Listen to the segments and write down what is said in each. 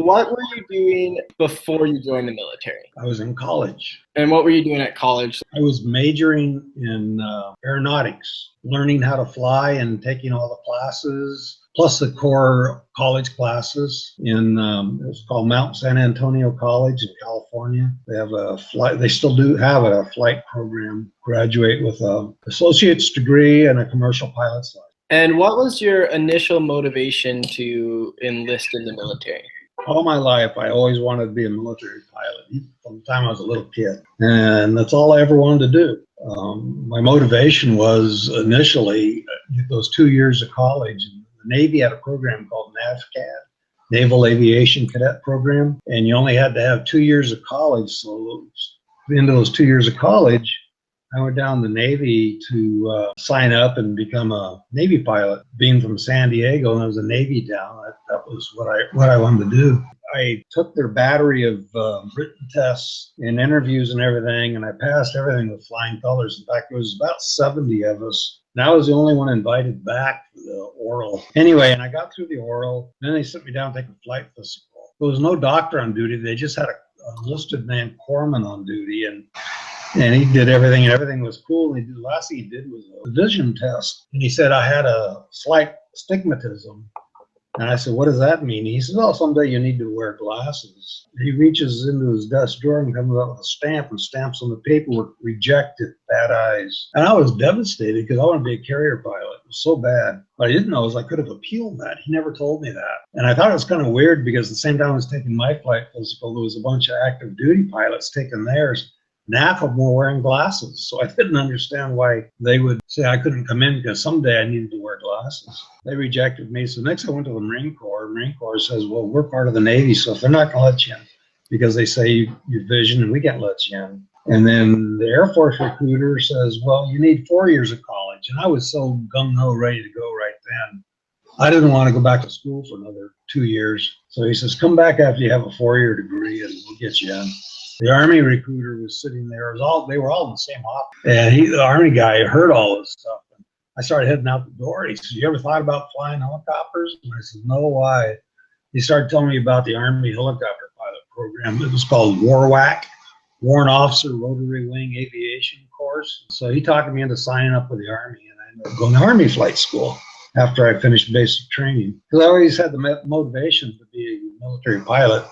what were you doing before you joined the military? I was in college. And what were you doing at college? I was majoring in aeronautics, learning how to fly and taking all the classes, plus the core college classes in it was called Mount San Antonio College in California. They have a flight. They still do have a flight program. Graduate with an associate's degree and a commercial pilot's license. And what was your initial motivation to enlist in the military? All my life, I always wanted to be a military pilot, even from the time I was a little kid. And that's all I ever wanted to do. My motivation was initially those 2 years of college. The Navy had a program called NAVCAD, Naval Aviation Cadet Program, and you only had to have 2 years of college. So into those 2 years of college, I went down to the Navy to sign up and become a Navy pilot. Being from San Diego, and I was a Navy down, that was what I wanted to do. I took their battery of written tests and interviews and everything, and I passed everything with flying colors. In fact, there was about 70 of us, and I was the only one invited back for the oral. Anyway, and I got through the oral. Then they sent me down to take a flight physical. There was no doctor on duty. They just had a enlisted man corpsman on duty, and he did everything, and everything was cool. And the last thing he did was a vision test. And he said I had a slight astigmatism. And I said, what does that mean? He said, well, someday you need to wear glasses. He reaches into his desk drawer and comes out with a stamp and stamps on the paperwork, rejected, bad eyes. And I was devastated because I wanted to be a carrier pilot. It was so bad. What I didn't know is I could have appealed that. He never told me that. And I thought it was kind of weird because at the same time I was taking my flight physical, there was a bunch of active duty pilots taking theirs. And half of them were wearing glasses. So I didn't understand why they would say I couldn't come in because someday I needed to wear glasses. They rejected me. So next I went to the Marine Corps. Marine Corps says, well, we're part of the Navy, so if they're not going to let you in because they say your vision and we can't let you in. And then the Air Force recruiter says, well, you need 4 years of college. And I was so gung-ho ready to go right then. I didn't want to go back to school for another 2 years. So he says, come back after you have a 4-year degree and we'll get you in. The Army recruiter was sitting there. They were all in the same office. And the Army guy heard all this stuff. And I started heading out the door. He said, you ever thought about flying helicopters? And I said, no, why? He started telling me about the Army helicopter pilot program. It was called WARWAC, Warrant Officer Rotary Wing Aviation Course. So he talked me into signing up with the Army. And I ended up going to Army flight school after I finished basic training. Because I always had the motivation to be a military pilot.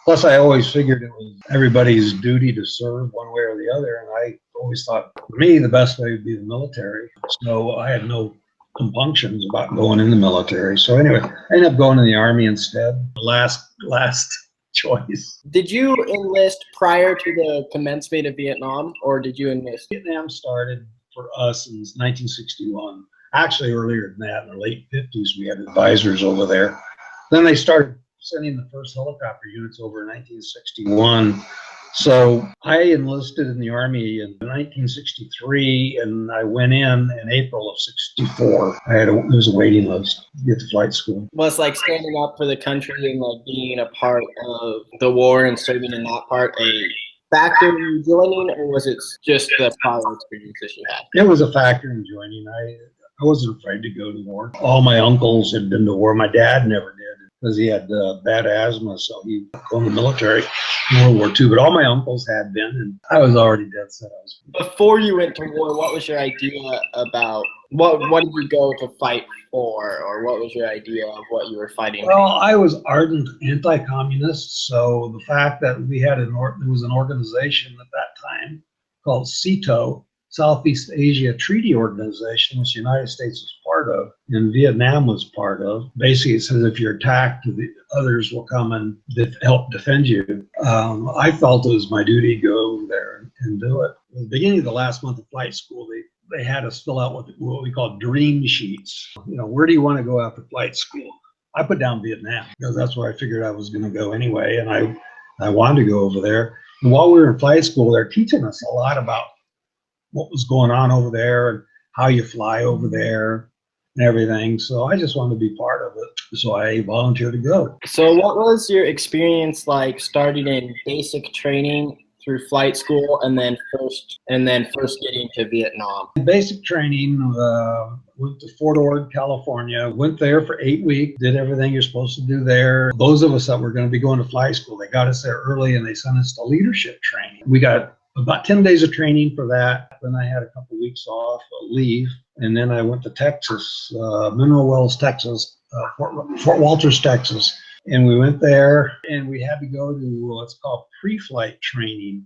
Plus, I always figured it was everybody's duty to serve one way or the other. And I always thought, for me, the best way would be the military. So I had no compunctions about going in the military. So anyway, I ended up going in the Army instead. The last choice. Did you enlist prior to the commencement of Vietnam, or did you enlist? Vietnam started for us in 1961. Actually, earlier than that, in the late 50s, we had advisors over there. Then they started sending the first helicopter units over in 1961. So I enlisted in the Army in 1963, and I went in April of 64. There was a waiting list to get to flight school. Was like standing up for the country and like being a part of the war and serving in that part a factor in you joining, or was it just the prior experiences you had? It was a factor in joining. I wasn't afraid to go to war. All my uncles had been to war. My dad never did because he had bad asthma, so he was in the military in World War II. But all my uncles had been, and I was already dead set. Before you went to war, what was your idea about what did you go to fight for, or what was your idea of what you were fighting? Well, I was ardent anti-communist, so the fact that we had there was an organization at that time called SEATO, Southeast Asia Treaty Organization, which the United States was part of and Vietnam was part of. Basically, it says if you're attacked, the others will come and help defend you. I felt it was my duty to go there and do it. At the beginning of the last month of flight school, they had us fill out what we call dream sheets. You know, where do you want to go after flight school? I put down Vietnam because that's where I figured I was going to go anyway, and I wanted to go over there. And while we were in flight school, they're teaching us a lot about what was going on over there and how you fly over there and everything. So I just wanted to be part of it. So I volunteered to go. So what was your experience like starting in basic training through flight school and then first getting to Vietnam? Basic training, went to Fort Ord, California, went there for 8 weeks, did everything you're supposed to do there. Those of us that were going to be going to flight school, they got us there early and they sent us to leadership training. We got about 10 days of training for that. Then I had a couple weeks off, leave, and then I went to Texas, Mineral Wells, Texas, Fort Walters, Texas. And we went there and we had to go to what's called pre-flight training.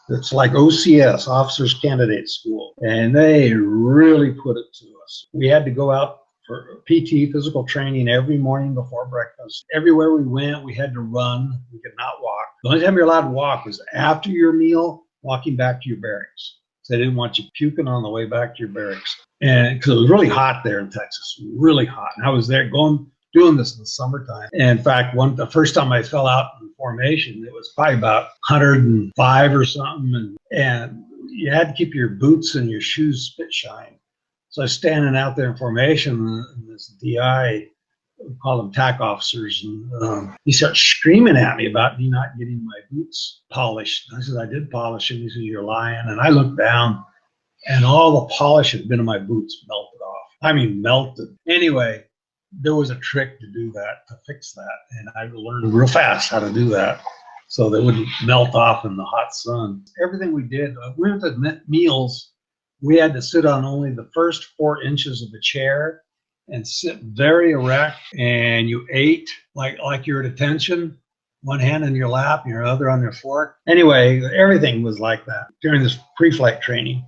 It's like OCS, Officers Candidate School. And they really put it to us. We had to go out for PT, physical training, every morning before breakfast. Everywhere we went, we had to run. We could not walk. The only time you're allowed to walk was after your meal, walking back to your barracks. So they didn't want you puking on the way back to your barracks. And because it was really hot there in Texas, really hot. And I was there doing this in the summertime. And in fact, the first time I fell out in formation, it was probably about 105 or something. And you had to keep your boots and your shoes spit shine. So I was standing out there in formation, and this DI, we call them TAC officers, and he started screaming at me about me not getting my boots polished. I said, I did polish them. He said, you're lying. And I looked down, and all the polish had been in my boots melted off. I mean, melted. Anyway, there was a trick to do that, to fix that. And I learned real fast how to do that so they wouldn't melt off in the hot sun. Everything we did, we went to meals. We had to sit on only the first 4 inches of the chair and sit very erect. And you ate like you're at attention, one hand in your lap and your other on your fork. Anyway, everything was like that during this pre-flight training.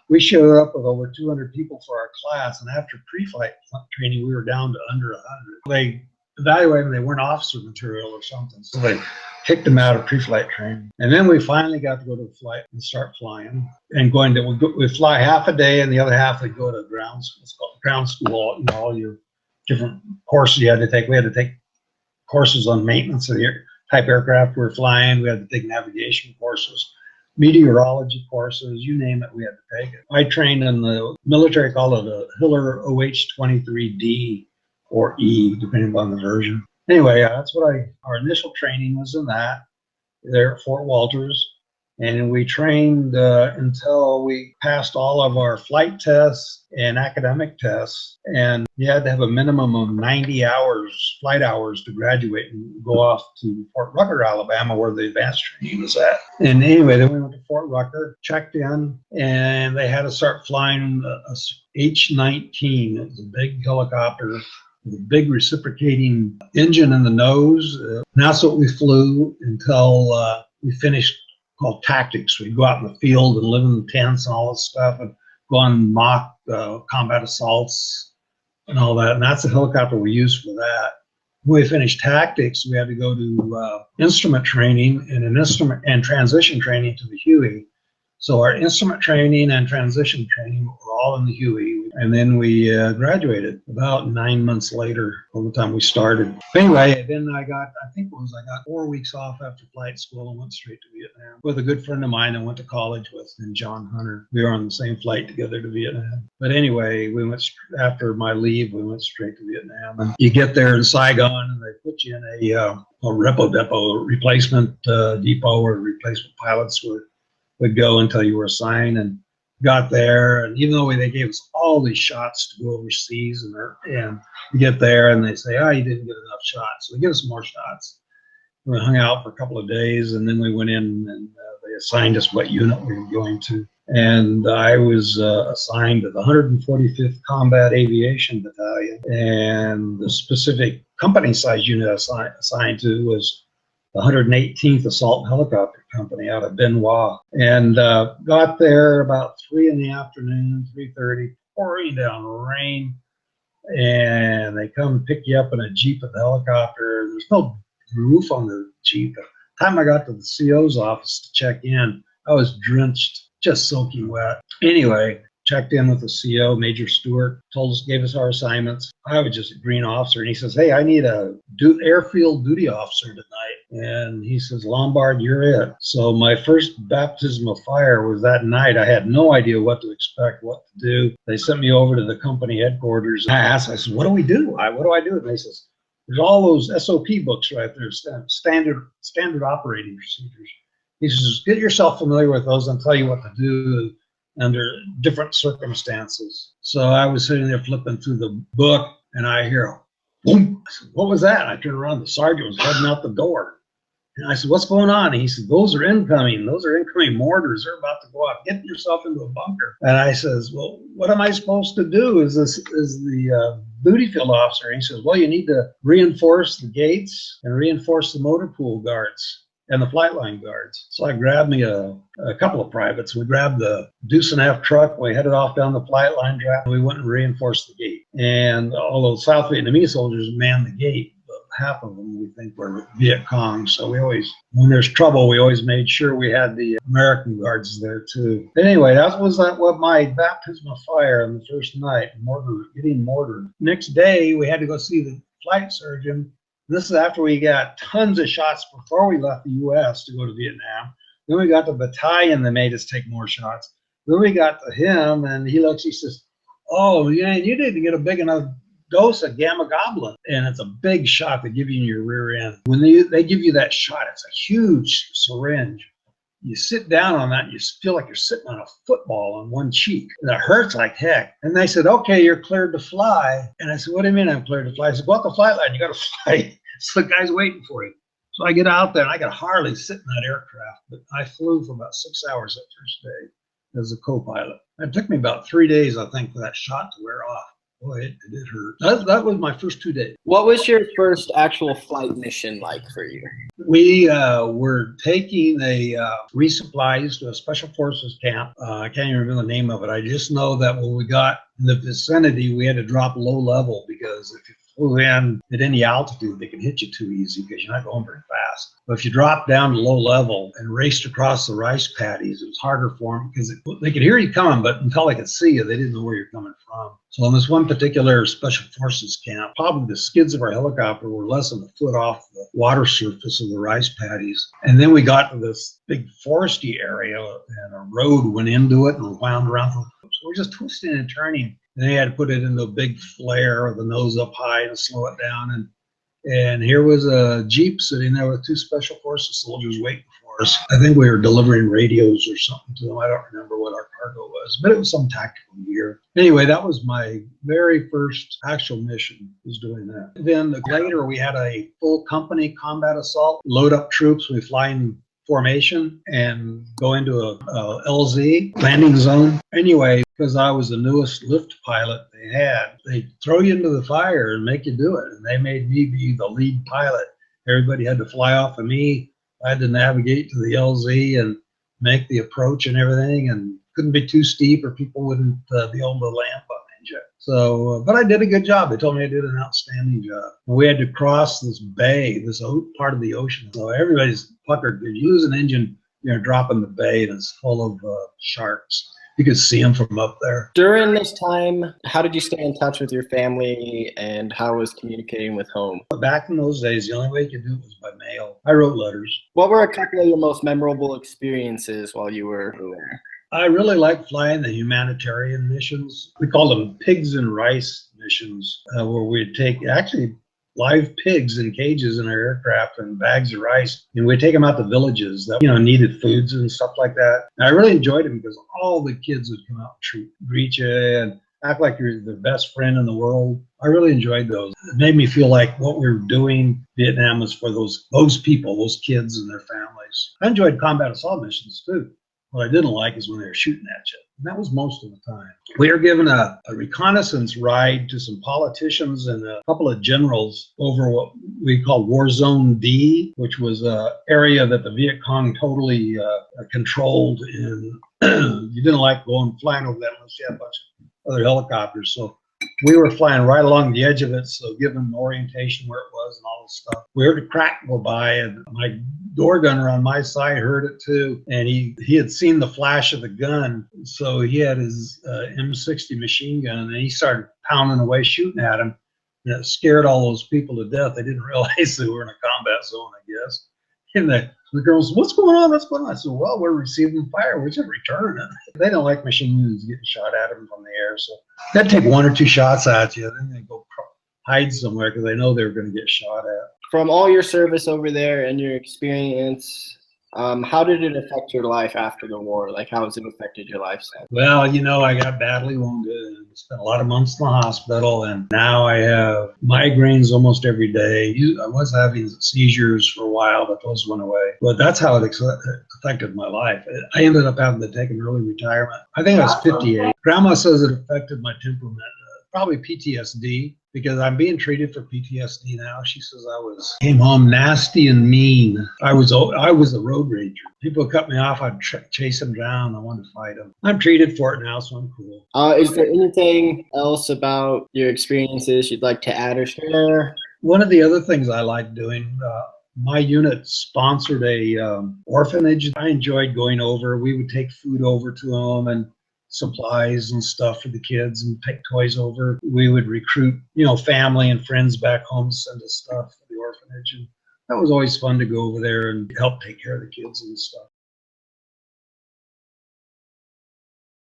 We showed up with over 200 people for our class, and after pre-flight training, we were down to under 100. They evaluated them, they weren't officer material or something, so they kicked them out of pre-flight training. And then we finally got to go to the flight and start flying. And we fly half a day, and the other half we go to ground school. It's called ground school. You know, all your different courses you had to take. We had to take courses on maintenance of the type aircraft we were flying. We had to take navigation courses, meteorology courses, you name it, we had to take it. I trained in the military, call it a Hiller OH-23D or E, depending on the version. Anyway, that's what our initial training was in that, there at Fort Walters. And we trained until we passed all of our flight tests and academic tests. And you had to have a minimum of 90 hours, flight hours, to graduate and go off to Fort Rucker, Alabama, where the advanced training was at. And anyway, then we went to Fort Rucker, checked in, and they had to start flying a H-19. It was a big helicopter with a big reciprocating engine in the nose. And that's what we flew until we finished, called tactics. We'd go out in the field and live in the tents and all this stuff and go on mock combat assaults and all that. And that's the helicopter we used for that. When we finished tactics, we had to go to instrument training and transition training to the Huey. So our instrument training and transition training were all in the Huey. And then we graduated about 9 months later from the time we started. Anyway, then I got 4 weeks off after flight school and went straight to Vietnam with a good friend of mine I went to college with, named John Hunter. We were on the same flight together to Vietnam. But anyway, after my leave, we went straight to Vietnam. And you get there in Saigon and they put you in a repo depot, replacement depot where replacement pilots would go until you were assigned, and got there. And even though they gave us all these shots to go overseas, and you get there and they say, oh, you didn't get enough shots. So they give us more shots. We hung out for a couple of days, and then we went in and they assigned us what unit we were going to. And I was assigned to the 145th Combat Aviation Battalion, and the specific company size unit assigned to was the 118th Assault Helicopter Company out of Benoit. And got there about 3 in the afternoon, 3:30, pouring down rain. And they come pick you up in a Jeep at the helicopter. There's no roof on the Jeep. By the time I got to the CO's office to check in, I was drenched, just soaking wet. Anyway, checked in with the CO, Major Stewart, gave us our assignments. I was just a green officer, and he says, hey, I need a airfield duty officer tonight. And he says, Lombard, you're it. So my first baptism of fire was that night. I had no idea what to expect, what to do. They sent me over to the company headquarters. I said, what do we do? What do I do? And they says, there's all those SOP books right there, standard operating procedures. He says, get yourself familiar with those and tell you what to do under different circumstances. So I was sitting there flipping through the book, and I hear a boom. I said, what was that? And I turned around, the sergeant was heading out the door. And I said, what's going on? And he said, those are incoming mortars. They're about to go off. Get yourself into a bunker. And I says, well, what am I supposed to do? Is the duty field officer. And he says, well, you need to reinforce the gates and reinforce the motor pool guards and the flight line guards. So I grabbed me a couple of privates. We grabbed the Deuce and F truck. We headed off down the flight line track. We went and reinforced the gate. And although South Vietnamese soldiers manned the gate, half of them we think were Viet Cong. So we always, when there's trouble, we always made sure we had the American guards there too. But anyway, that was what my baptism of fire on the first night, getting mortared. Next day, we had to go see the flight surgeon. This is after we got tons of shots before we left the U.S. to go to Vietnam. Then we got the battalion that made us take more shots. Then we got to him, and he looks, he says, oh, yeah, you didn't get a big enough dose of gamma goblin. And it's a big shot they give you in your rear end. When they give you that shot, it's a huge syringe. You sit down on that, and you feel like you're sitting on a football on one cheek. And it hurts like heck. And they said, okay, you're cleared to fly. And I said, what do you mean I'm cleared to fly? I said, go out the flight line, you got to fly. So the guy's waiting for you. So I get out there, and I could hardly sit in that aircraft, but I flew for about 6 hours that first day as a co-pilot. It took me about 3 days, I think, for that shot to wear off. Boy, it did hurt. That was my first 2 days. What was your first actual flight mission like for you? We were taking a resupplies to a special forces camp. I can't even remember the name of it. I just know that when we got in the vicinity, we had to drop low level because if you flew in at any altitude, they can hit you too easy because you're not going very fast. But if you dropped down to low level and raced across the rice paddies, it was harder for them because they could hear you coming, but until they could see you, they didn't know where you're coming from. So in this one particular special forces camp, probably the skids of our helicopter were less than a foot off the water surface of the rice paddies. And then we got to this big foresty area, and a road went into it and wound around. So we're just twisting and turning. And they had to put it into a big flare with the nose up high and slow it down. And here was a Jeep sitting there with two special forces soldiers waiting for us. I think we were delivering radios or something to them. I don't remember what our cargo was, but it was some tactical gear. Anyway, that was my very first actual mission, was doing that. Then later we had a full company combat assault, load up troops. We fly in formation and go into a LZ, landing zone. Anyway, because I was the newest lift pilot they had, they throw you into the fire and make you do it. And they made me be the lead pilot. Everybody had to fly off of me. I had to navigate to the LZ and make the approach and everything, and couldn't be too steep or people wouldn't be able to land behind you. So, but I did a good job. They told me I did an outstanding job. We had to cross this bay, this part of the ocean. So everybody's puckered. If you lose an engine, you're dropping the bay, and it's full of sharks. You could see them from up there. During this time, how did you stay in touch with your family, and how was communicating with home? Back in those days, the only way you could do it was by mail. I wrote letters. What were a couple of your most memorable experiences while you were there? I really liked flying the humanitarian missions. We called them pigs and rice missions, where we'd take actually live pigs in cages in our aircraft and bags of rice, and we'd take them out to villages that needed foods and stuff like that. And I really enjoyed them because all the kids would come out and greet you and act like you're their best friend in the world. I really enjoyed those. It made me feel like what we were doing in Vietnam was for those people, those kids and their families. I enjoyed combat assault missions too. What I didn't like is when they were shooting at you. And that was most of the time. We were given a reconnaissance ride to some politicians and a couple of generals over what we call War Zone D, which was an area that the Viet Cong totally controlled. And you didn't like flying over that unless you had a bunch of other helicopters. So we were flying right along the edge of it, so give them orientation where it was and all this stuff. We heard a crack go by, and my door gunner on my side heard it too, and he had seen the flash of the gun, so he had his M60 machine gun, and he started pounding away, shooting at him, and it scared all those people to death. They didn't realize they were in a combat zone, I guess. And the girls, what's going on? What's going on? I said, well, we're receiving fire. We're just returning it. They don't like machine guns getting shot at them from the air. So they'd take 1 or 2 shots at you. Then they go hide somewhere because they know they're going to get shot at. From all your service over there and your experience, How did it affect your life after the war? Like, how has it affected your lifestyle? Well, I got badly wounded and spent a lot of months in the hospital, and now I have migraines almost every day. I was having seizures for a while, but those went away. But that's how it affected my life. I ended up having to take an early retirement. I think I was 58. Grandma says it affected my temperament. Probably PTSD, because I'm being treated for PTSD now. She says came home nasty and mean. I was a road rager. People cut me off, I'd chase them down. I wanted to fight them. I'm treated for it now, so I'm cool. Is there anything else about your experiences you'd like to add or share? One of the other things I like doing, my unit sponsored a orphanage. I enjoyed going over. We would take food over to them and supplies and stuff for the kids and take toys over. We would recruit, family and friends back home to send us stuff for the orphanage. And that was always fun to go over there and help take care of the kids and stuff.